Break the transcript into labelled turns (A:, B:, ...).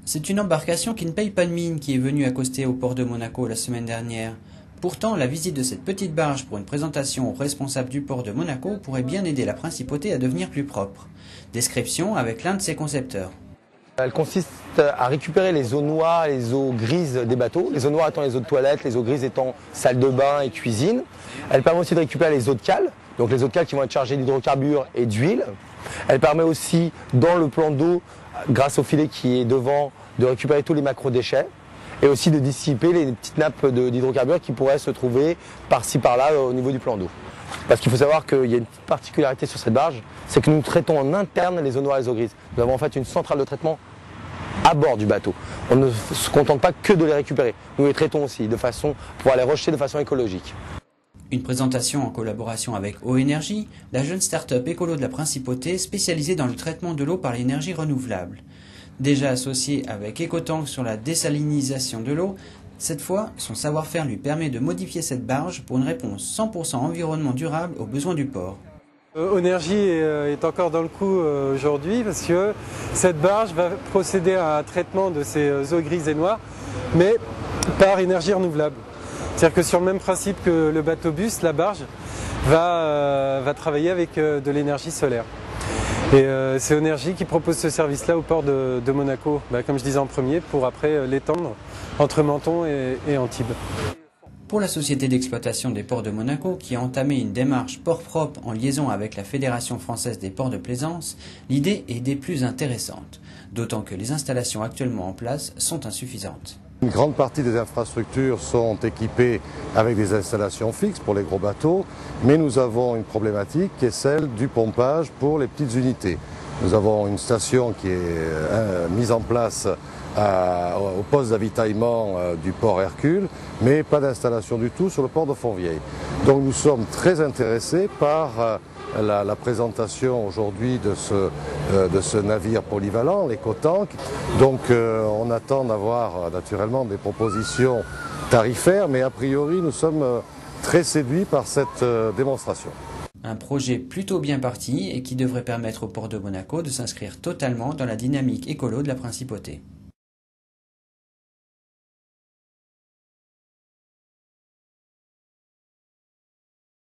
A: C'est une embarcation qui ne paye pas de mine qui est venue accoster au port de Monaco la semaine dernière. Pourtant, la visite de cette petite barge pour une présentation aux responsables du port de Monaco pourrait bien aider la principauté à devenir plus propre. Description avec l'un de ses concepteurs.
B: Elle consiste à récupérer les eaux noires et les eaux grises des bateaux. Les eaux noires étant les eaux de toilette, les eaux grises étant salle de bain et cuisine. Elle permet aussi de récupérer les eaux de cale, donc les eaux de cale qui vont être chargées d'hydrocarbures et d'huile. Elle permet aussi, dans le plan d'eau, grâce au filet qui est devant, de récupérer tous les macro-déchets et aussi de dissiper les petites nappes d'hydrocarbures qui pourraient se trouver par-ci par-là au niveau du plan d'eau. Parce qu'il faut savoir qu'il y a une petite particularité sur cette barge, c'est que nous traitons en interne les eaux noires et les eaux grises. Nous avons en fait une centrale de traitement à bord du bateau. On ne se contente pas que de les récupérer, nous les traitons aussi de façon pour les rejeter de façon écologique.
A: Une présentation en collaboration avec Eau Énergie, la jeune start-up écolo de la Principauté spécialisée dans le traitement de l'eau par l'énergie renouvelable. Déjà associée avec EcoTank sur la désalinisation de l'eau, cette fois, son savoir-faire lui permet de modifier cette barge pour une réponse 100% environnement durable aux besoins du port.
C: Énergie est encore dans le coup aujourd'hui parce que cette barge va procéder à un traitement de ces eaux grises et noires, mais par énergie renouvelable. C'est-à-dire que sur le même principe que le bateau-bus, la barge va travailler avec de l'énergie solaire. Et c'est Énergie qui propose ce service-là au port de Monaco, comme je disais en premier, pour après l'étendre entre Menton et Antibes.
A: Pour la société d'exploitation des ports de Monaco, qui a entamé une démarche port propre en liaison avec la Fédération française des ports de plaisance, l'idée est des plus intéressantes, d'autant que les installations actuellement en place sont insuffisantes.
D: Une grande partie des infrastructures sont équipées avec des installations fixes pour les gros bateaux, mais nous avons une problématique qui est celle du pompage pour les petites unités. Nous avons une station qui est mise en place au poste d'avitaillement du port Hercule, mais pas d'installation du tout sur le port de Fontvieille. Donc nous sommes très intéressés par la présentation aujourd'hui de ce navire polyvalent, l'EcoTank. Donc on attend d'avoir naturellement des propositions tarifaires, mais a priori nous sommes très séduits par cette démonstration.
A: Un projet plutôt bien parti et qui devrait permettre au port de Monaco de s'inscrire totalement dans la dynamique écolo de la Principauté.